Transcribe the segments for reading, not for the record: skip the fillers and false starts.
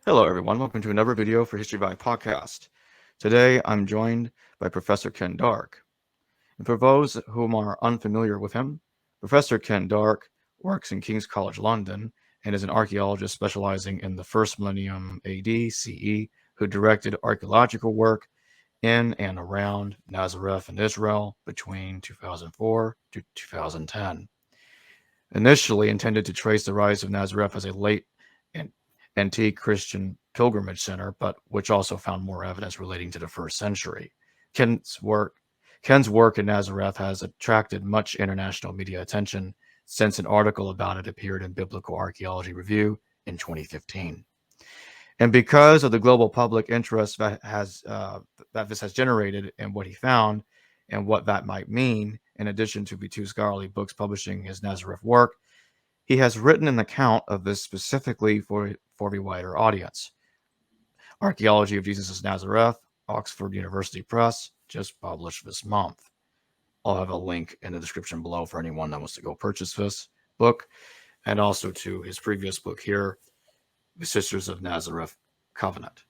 Hello, everyone. Welcome to another video for History Valley Podcast. Today, I'm joined by Professor Ken Dark. And for those whom are unfamiliar with him, Professor Ken Dark works in King's College London and is an archaeologist specializing in the first millennium AD CE, who directed archaeological work in and around Nazareth and Israel between 2004 to 2010. Initially intended to trace the rise of Nazareth as a late and antique Christian pilgrimage center, but which also found more evidence relating to the first century. Ken's work in Nazareth has attracted much international media attention since an article about it appeared in Biblical Archaeology Review in 2015. And because of the global public interest that this has generated in what he found and what that might mean, in addition to the two scholarly books publishing his Nazareth work, he has written an account of this specifically for the wider audience. Archaeology of Jesus Nazareth, Oxford University Press, just published this month. I'll have a link in the description below for anyone that wants to go purchase this book, and also to his previous book here, the Sisters of Nazareth Covenant.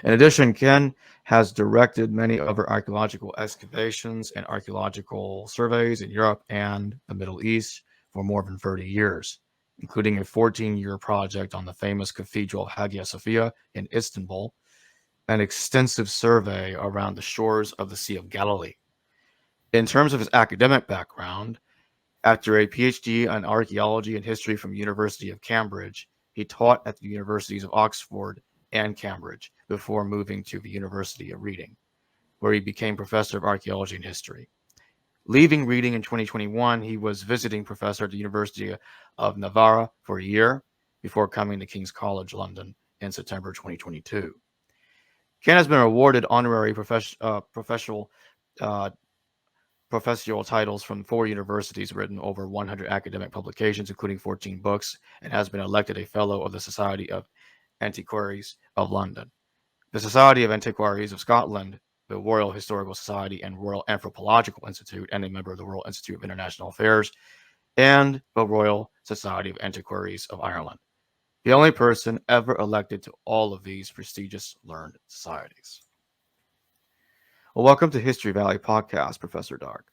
In addition, Ken has directed many other archaeological excavations and archaeological surveys in Europe and the Middle East for more than 30 years, including a 14-year project on the famous Cathedral of Hagia Sophia in Istanbul, an extensive survey around the shores of the Sea of Galilee. In terms of his academic background, after a PhD in archaeology and history from the University of Cambridge, he taught at the Universities of Oxford and Cambridge before moving to the University of Reading, where he became professor of archaeology and history. Leaving Reading in 2021, he was visiting professor at the University of Navarra for a year before coming to King's College London in September 2022. Ken has been awarded honorary professional titles from 4 universities, written over 100 academic publications, including 14 books, and has been elected a Fellow of the Society of Antiquaries of London, the Society of Antiquaries of Scotland, the Royal Historical Society and Royal Anthropological Institute, and a member of the Royal Institute of International Affairs, and the Royal Society of Antiquaries of Ireland. The only person ever elected to all of these prestigious learned societies. Well, welcome to History Valley Podcast, Professor Dark.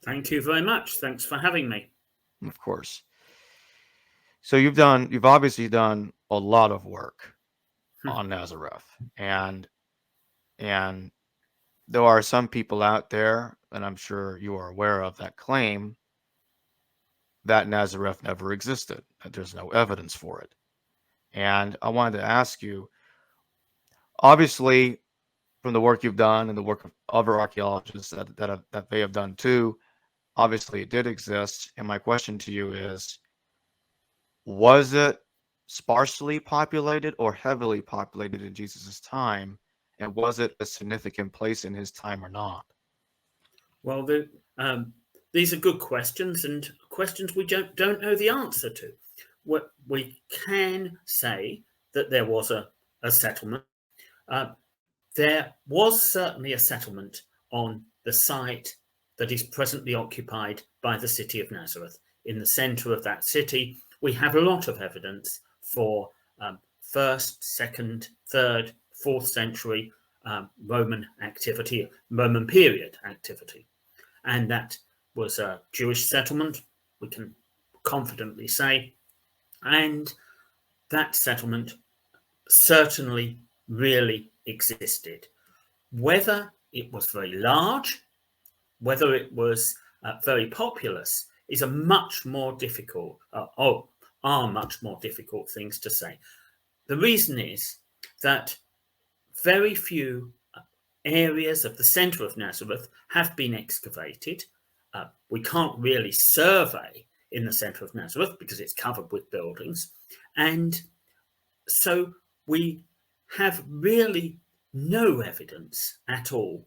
Thank you very much. Thanks for having me. Of course. So you've obviously done a lot of work on Nazareth, and there are some people out there, and I'm sure you are aware of, that claim that Nazareth never existed, that there's no evidence for it. And I wanted to ask you, obviously, from the work you've done and the work of other archaeologists that they have done too, obviously it did exist. And my question to you is, was it sparsely populated or heavily populated in Jesus's time? And was it a significant place in his time or not? Well, these are good questions, and questions we don't know the answer to. What we can say that there was a settlement. There was certainly a settlement on the site that is presently occupied by the city of Nazareth. In the center of that city, we have a lot of evidence for 1st, 2nd, 3rd, 4th century Roman activity, Roman period activity. And that was a Jewish settlement, we can confidently say. And that settlement certainly really existed. Whether it was very large, whether it was very populous, is a much more difficult, are much more difficult things to say. The reason is that very few areas of the center of Nazareth have been excavated. We can't really survey in the center of Nazareth because it's covered with buildings. And so we have really no evidence at all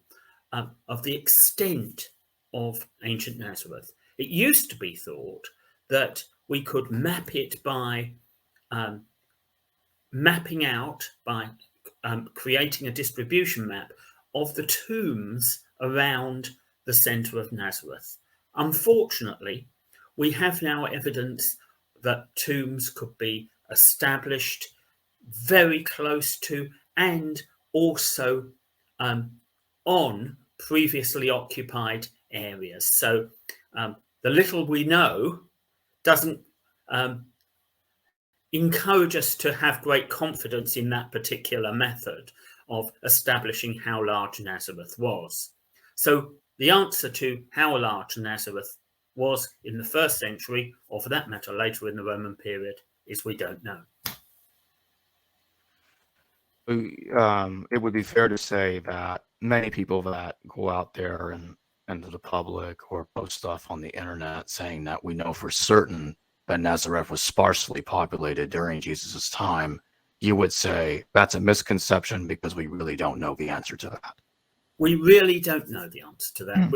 of the extent of ancient Nazareth. It used to be thought that we could map it by mapping out, by creating a distribution map of the tombs around the center of Nazareth. Unfortunately, we have now evidence that tombs could be established very close to and also on previously occupied areas. So the little we know doesn't encourage us to have great confidence in that particular method of establishing how large Nazareth was. So the answer to how large Nazareth was in the first century, or for that matter later in the Roman period, is we don't know. It would be fair to say that many people that go out there and into the public or post stuff on the internet saying that we know for certain that Nazareth was sparsely populated during Jesus' time, you would say that's a misconception because we really don't know the answer to that. We really don't know the answer to that.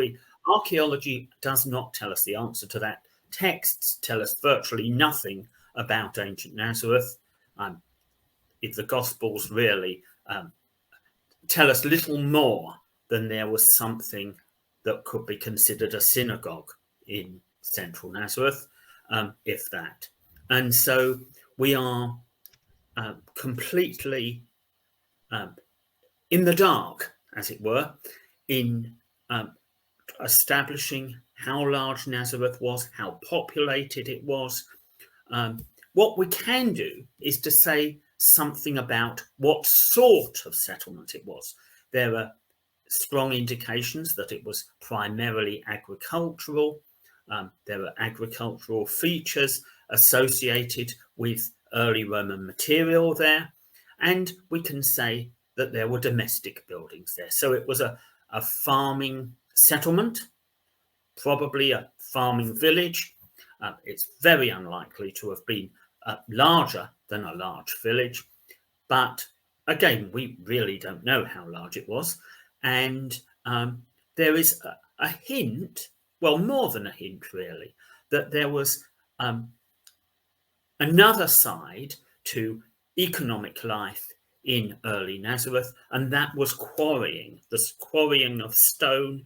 Archaeology does not tell us the answer to that. Texts tell us virtually nothing about ancient Nazareth. If the Gospels really tell us little more than there was something that could be considered a synagogue in central Nazareth, if that. And so we are completely in the dark, as it were, in establishing how large Nazareth was, how populated it was. What we can do is to say something about what sort of settlement it was. There are strong indications that it was primarily agricultural. There are agricultural features associated with early Roman material there. And we can say that there were domestic buildings there. So it was a farming settlement, probably a farming village. It's very unlikely to have been larger than a large village. But again, we really don't know how large it was. And there is a hint, well, more than a hint, really, that there was another side to economic life in early Nazareth, and that was quarrying. The quarrying of stone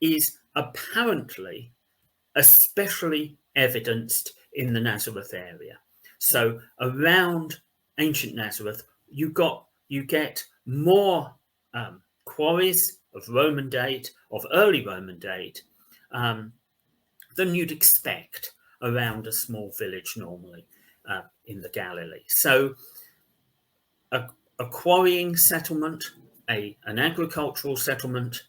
is apparently especially evidenced in the Nazareth area. So around ancient Nazareth, you get more quarries of Roman date, of early Roman date, than you'd expect around a small village normally in the Galilee. So a quarrying settlement, an agricultural settlement,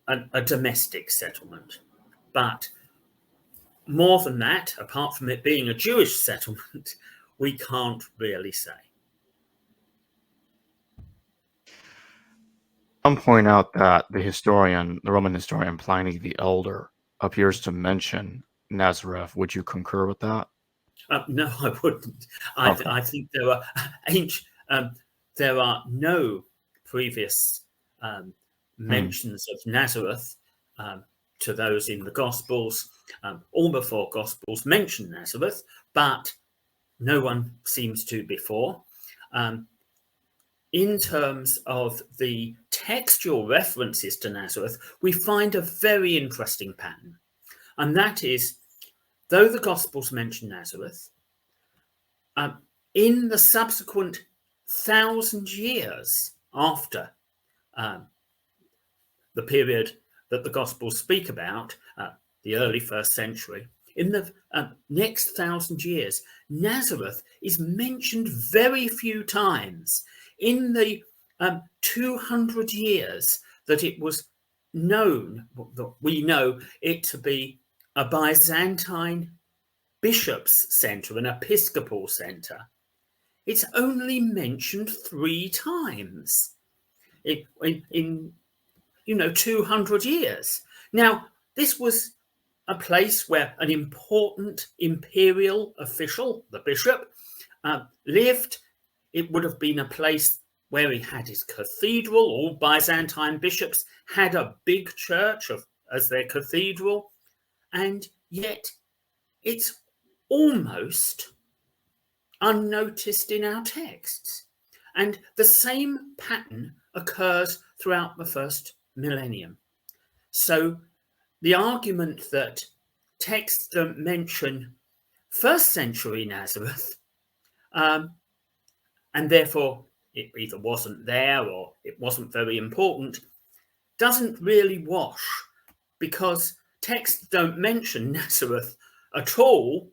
a domestic settlement. But more than that, apart from it being a Jewish settlement, we can't really say. Some point out that the Roman historian Pliny the Elder, appears to mention Nazareth. Would you concur with that? No, I wouldn't. Okay. I think there are no previous mentions of Nazareth to those in the Gospels. All the four Gospels mention Nazareth, but no one seems to before. In terms of the textual references to Nazareth, we find a very interesting pattern. And that is, though the Gospels mention Nazareth, in the subsequent 1,000 years after the period that the Gospels speak about, the early first century, in the next 1,000 years, Nazareth is mentioned very few times. In the 200 years that it was known, that we know it to be a Byzantine bishop's centre, an episcopal centre, it's only mentioned 3 times in 200 years. Now, this was a place where an important imperial official, the bishop, lived. It would have been a place where he had his cathedral. All Byzantine bishops had a big church as their cathedral, and yet it's almost unnoticed in our texts. And the same pattern occurs throughout the first millennium. So the argument that texts don't mention first century Nazareth, and therefore it either wasn't there or it wasn't very important, doesn't really wash, because texts don't mention Nazareth at all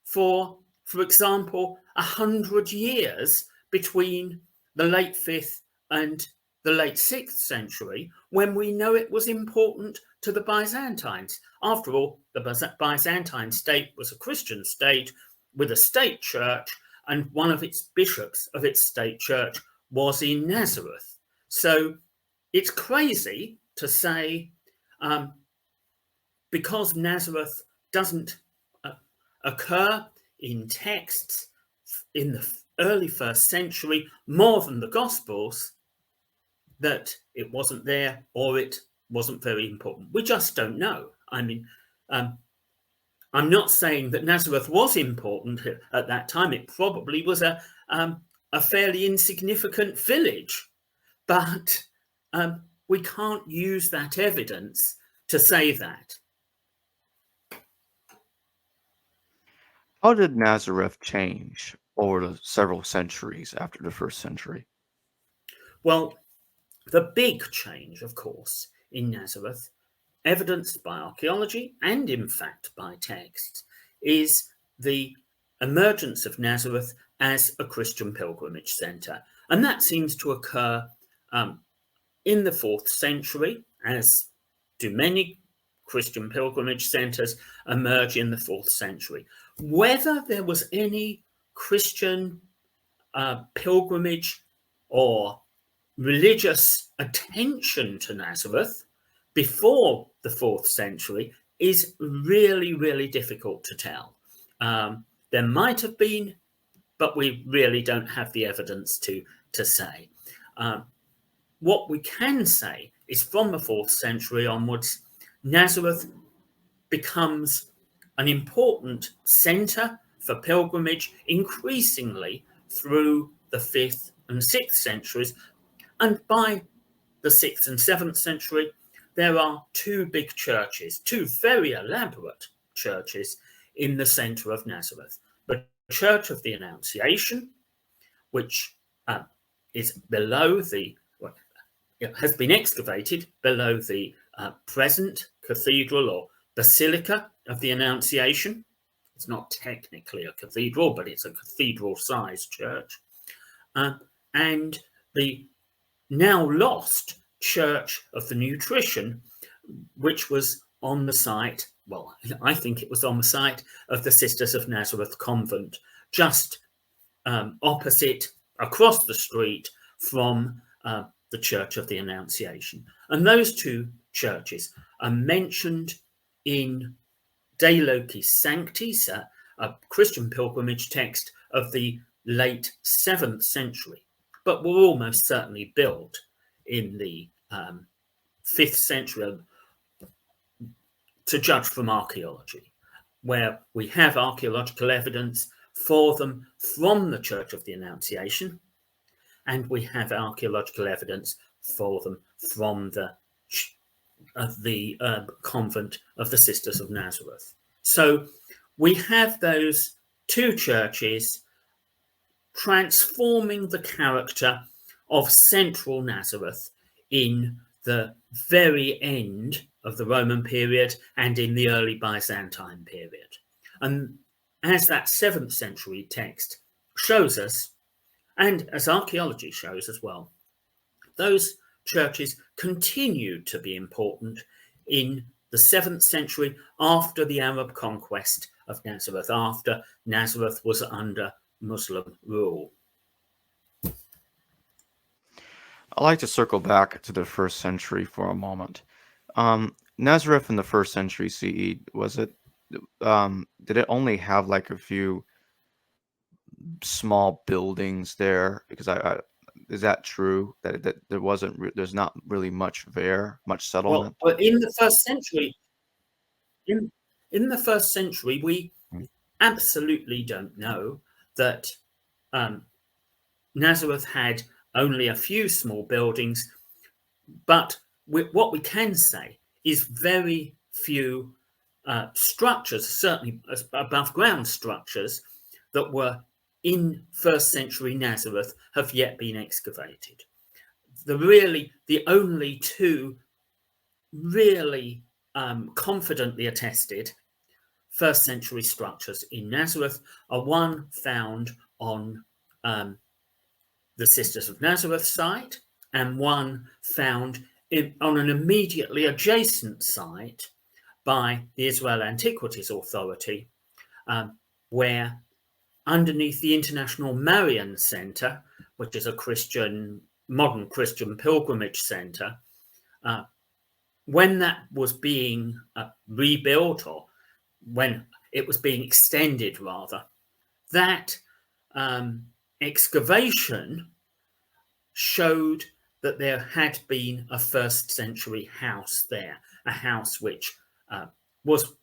for example, 100 years between the late 5th and the late 6th century, when we know it was important to the Byzantines. After all, the Byzantine state was a Christian state with a state church, and one of its bishops of its state church was in Nazareth. So it's crazy to say, because Nazareth doesn't occur in texts in the early 1st century more than the Gospels, that it wasn't there or it wasn't very important. We just don't know. I mean, I'm not saying that Nazareth was important at that time. It probably was a fairly insignificant village, but we can't use that evidence to say that. How did Nazareth change over the several centuries after the 1st century? Well, the big change, of course, in Nazareth, evidenced by archaeology and in fact by texts, is the emergence of Nazareth as a Christian pilgrimage centre. And that seems to occur in the 4th century, as do many Christian pilgrimage centres emerge in the 4th century. Whether there was any Christian pilgrimage or religious attention to Nazareth before the 4th century is really, really difficult to tell. There might have been, but we really don't have the evidence to say. What we can say is from the 4th century onwards, Nazareth becomes an important centre for pilgrimage increasingly through the 5th and 6th centuries. And by the 6th and 7th century, there are two big churches, two very elaborate churches in the centre of Nazareth. The Church of the Annunciation, which is below it has been excavated below the present cathedral or basilica of the Annunciation. It's not technically a cathedral, but it's a cathedral-sized church. And the now lost Church of the Nutrition, which was on the site, well, I think it was on the site of the Sisters of Nazareth convent, just opposite, across the street from the Church of the Annunciation. And those two churches are mentioned in De Locis Sanctis, a Christian pilgrimage text of the late 7th century, but were almost certainly built in the 5th century, to judge from archaeology, where we have archaeological evidence for them from the Church of the Annunciation, and we have archaeological evidence for them from the convent of the Sisters of Nazareth. So we have those two churches transforming the character of central Nazareth in the very end of the Roman period and in the early Byzantine period. And as that 7th century text shows us, and as archaeology shows as well, those churches continued to be important in the 7th century after the Arab conquest of Nazareth, after Nazareth was under Muslim rule. I'd like to circle back to the 1st century for a moment. Nazareth in the 1st century CE, did it only have like a few small buildings there? Because is that true that there's not really much settlement? Well, in the 1st century, in the 1st century, we absolutely don't know that Nazareth had only a few small buildings, but what we can say is very few structures, certainly above ground structures, that were in first century Nazareth have yet been excavated. The only two really confidently attested first century structures in Nazareth are one found on the Sisters of Nazareth site, and one found on an immediately adjacent site by the Israel Antiquities Authority, where underneath the International Marian Centre, which is a modern Christian pilgrimage centre, when that was being rebuilt, or when it was being extended rather, that excavation showed that there had been a first century house there, a house which was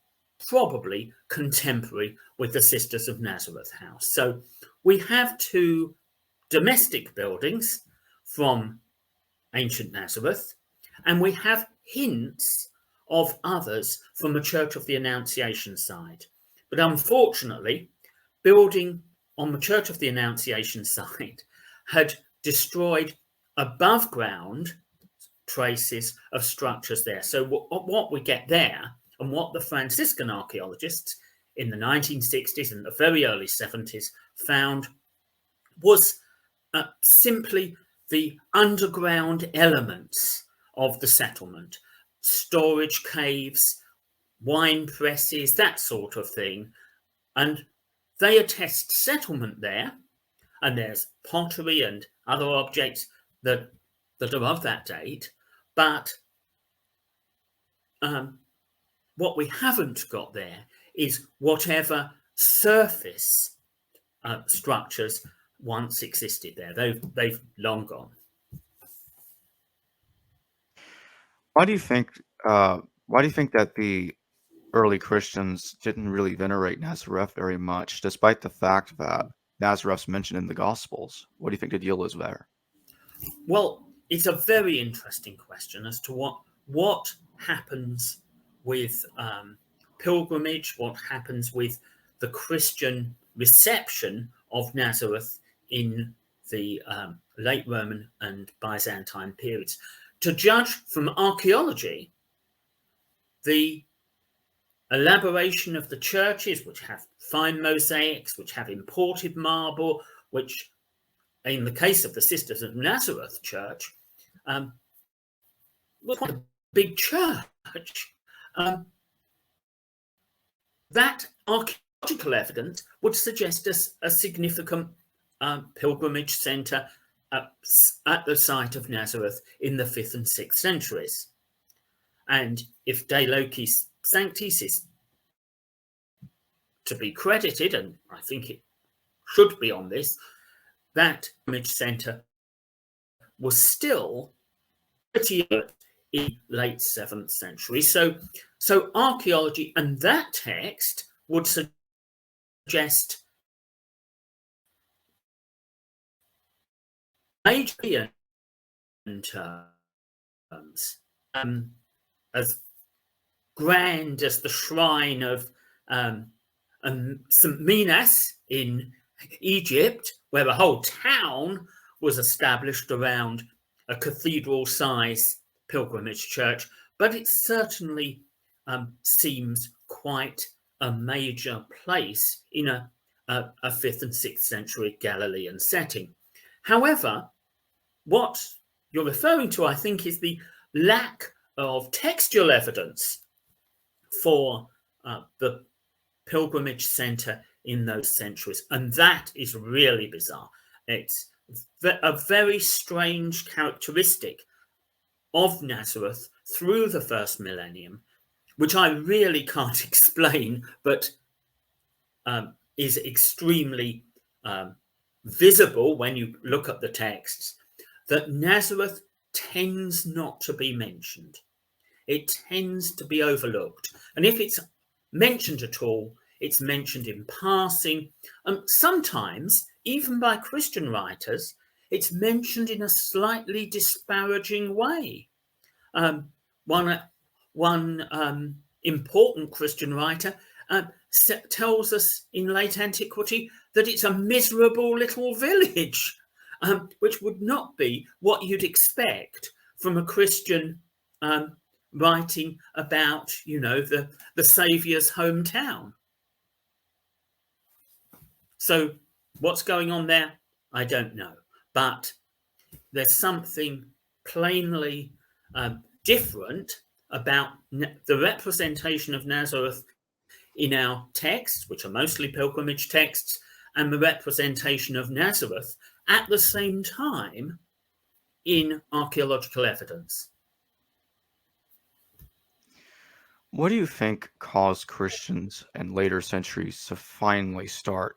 probably contemporary with the Sisters of Nazareth house. So we have two domestic buildings from ancient Nazareth, and we have hints of others from the Church of the Annunciation side. But unfortunately, building on the Church of the Annunciation side had destroyed above ground traces of structures there. So what we get there, and what the Franciscan archaeologists in the 1960s and the very early 70s found, was simply the underground elements of the settlement, storage caves, wine presses, that sort of thing. And they attest settlement there, and there's pottery and other objects that are of that date. But what we haven't got there is whatever surface structures once existed there. They've long gone. Why do you think that the early Christians didn't really venerate Nazareth very much, despite the fact that Nazareth's mentioned in the Gospels? What do you think the deal is there? Well, it's a very interesting question as to what happens with pilgrimage, what happens with the Christian reception of Nazareth in the late Roman and Byzantine periods. To judge from archaeology, the elaboration of the churches, which have fine mosaics, which have imported marble, which, in the case of the Sisters of Nazareth Church, was quite a big church. That archaeological evidence would suggest a significant pilgrimage centre at the site of Nazareth in the 5th and 6th centuries. And if De Locis Sanctis is to be credited, and I think it should be on this, that pilgrimage centre was still pretty good in late 7th century. So archaeology and that text would suggest major terms, as grand as the shrine of St. Minas in Egypt, where a whole town was established around a cathedral-size pilgrimage church, but it certainly seems quite a major place in a 5th and 6th century Galilean setting. However, what you're referring to, I think, is the lack of textual evidence for the pilgrimage centre in those centuries, and that is really bizarre. It's a very strange characteristic of Nazareth through the first millennium, which I really can't explain, but is extremely visible when you look at the texts, that Nazareth tends not to be mentioned. It tends to be overlooked. And if it's mentioned at all, it's mentioned in passing. Sometimes, even by Christian writers, it's mentioned in a slightly disparaging way. One important Christian writer, tells us in late antiquity that it's a miserable little village, which would not be what you'd expect from a Christian writing about, the Saviour's hometown. So what's going on there? I don't know. But there's something plainly different about the representation of Nazareth in our texts, which are mostly pilgrimage texts, and the representation of Nazareth at the same time in archaeological evidence. What do you think caused Christians in later centuries to finally start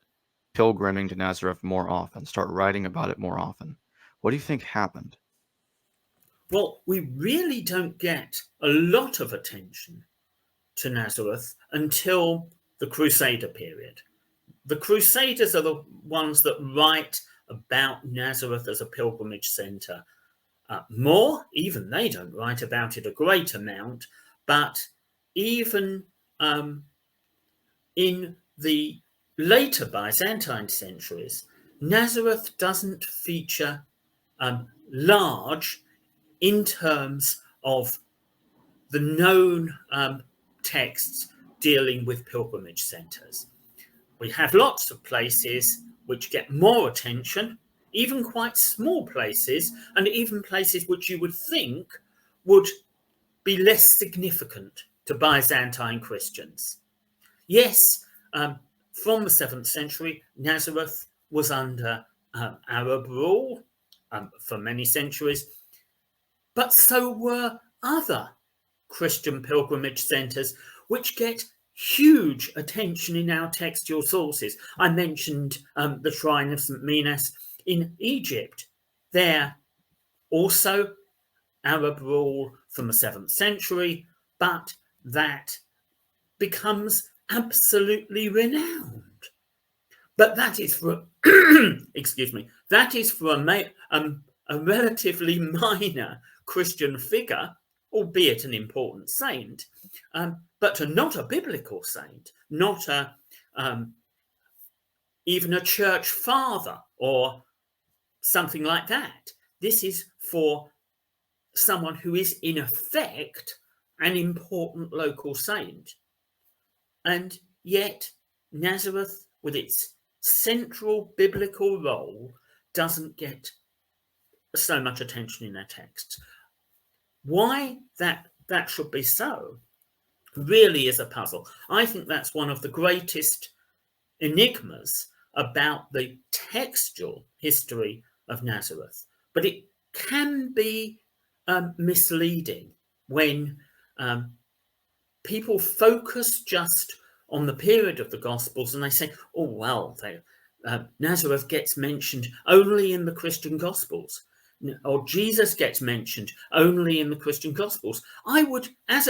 pilgriming to Nazareth more often, start writing about it more often? What do you think happened? Well, we really don't get a lot of attention to Nazareth until the Crusader period. The Crusaders are the ones that write about Nazareth as a pilgrimage centre more. Even they don't write about it a great amount, but even in the later Byzantine centuries, Nazareth doesn't feature large in terms of the known texts dealing with pilgrimage centres. We have lots of places which get more attention, even quite small places, and even places which you would think would be less significant to Byzantine Christians. Yes, from the 7th century, Nazareth was under Arab rule for many centuries, but so were other Christian pilgrimage centres, which get huge attention in our textual sources. I mentioned the Shrine of St. Minas in Egypt. There also Arab rule from the 7th century, but that becomes absolutely renowned. But that is for, excuse me, that is for a relatively minor Christian figure, albeit an important saint, but not a biblical saint, not even a church father or something like that. This is for someone who is in effect an important local saint. And yet Nazareth, with its central biblical role, doesn't get so much attention in our texts. Why that should be so really is a puzzle. I think that's one of the greatest enigmas about the textual history of Nazareth. But it can be misleading when people focus just on the period of the Gospels and they say, oh, well, Nazareth gets mentioned only in the Christian Gospels, or Jesus gets mentioned only in the Christian Gospels. I would, as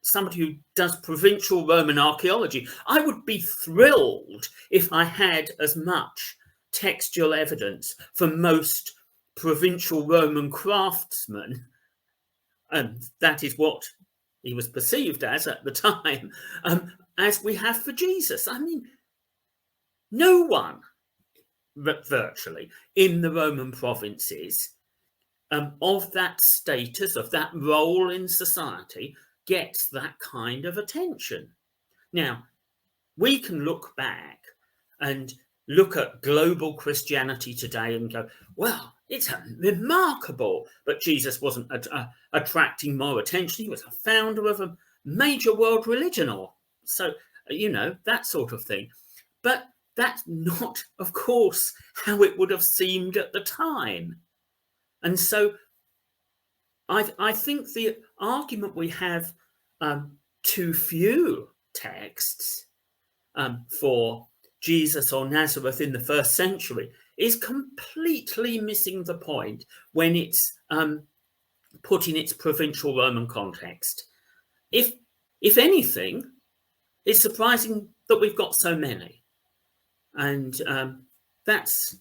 somebody who does provincial Roman archaeology, I would be thrilled if I had as much textual evidence for most provincial Roman craftsmen, and that is what he was perceived as at the time, as we have for Jesus. I mean, no one virtually in the Roman provinces of that status, of that role in society, gets that kind of attention. Now, we can look back and look at global Christianity today and go, well, it's remarkable that Jesus wasn't attracting more attention. He was a founder of a major world religion, or so, that sort of thing. But that's not, of course, how it would have seemed at the time. And so I think the argument we have too few texts for Jesus or Nazareth in the 1st century is completely missing the point when it's put in its provincial Roman context. If anything, it's surprising that we've got so many. And that's,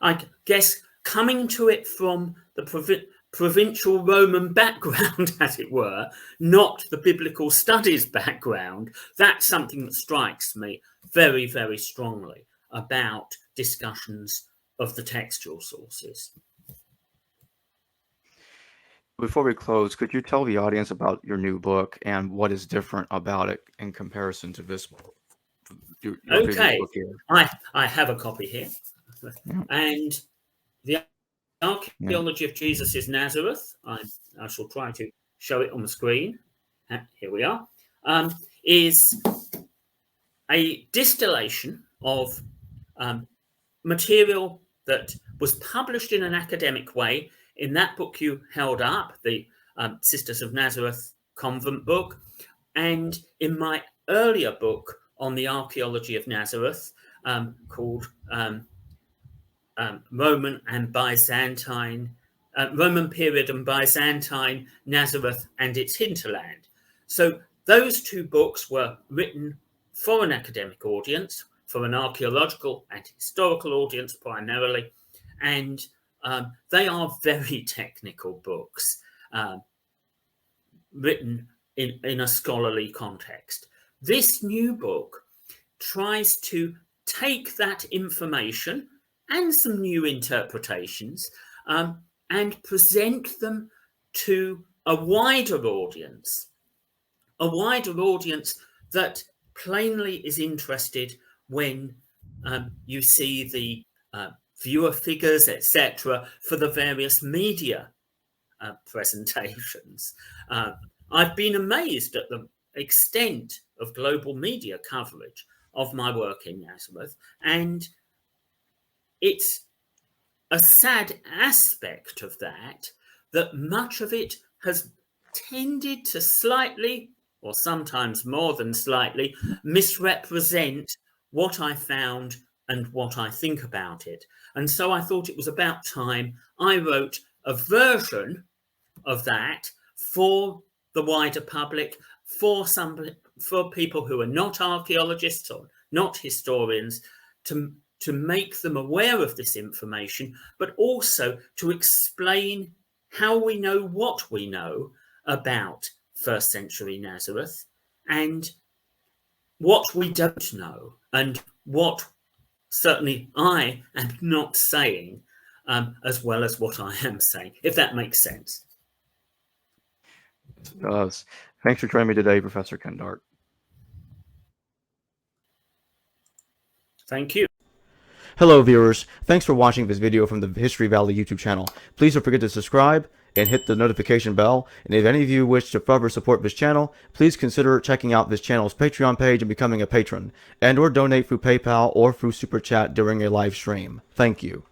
I guess, coming to it from the provincial Roman background, as it were, not the biblical studies background, that's something that strikes me very, very strongly about discussions of the textual sources. Before we close, could you tell the audience about your new book and what is different about it in comparison to this book? Your Okay, book here? I have a copy here. Yeah. And the Archaeology of Jesus Nazareth, I shall try to show it on the screen. Here we are. Is a distillation of material that was published in an academic way. In that book you held up, the Sisters of Nazareth convent book, and in my earlier book on the Archaeology of Nazareth, called Roman and Byzantine, Roman period and Byzantine Nazareth and its hinterland. So those two books were written for an academic audience, for an archaeological and historical audience primarily, and they are very technical books, written in a scholarly context. This new book tries to take that information and some new interpretations and present them to a wider audience that plainly is interested when you see the viewer figures, etc., for the various media presentations. I've been amazed at the extent of global media coverage of my work in Nazareth, and it's a sad aspect of that much of it has tended to slightly, or sometimes more than slightly, misrepresent what I found and what I think about it. And so I thought it was about time I wrote a version of that for the wider public, for people who are not archaeologists or not historians, to make them aware of this information, but also to explain how we know what we know about first century Nazareth and what we don't know, and what certainly I am not saying, as well as what I am saying, if that makes sense. It does. Thanks for joining me today, Professor Ken Dark. Thank you. Hello viewers, thanks for watching this video from the History Valley YouTube channel. Please don't forget to subscribe and hit the notification bell, and if any of you wish to further support this channel, please consider checking out this channel's Patreon page and becoming a patron, and or donate through PayPal or through Super Chat during a live stream. Thank you.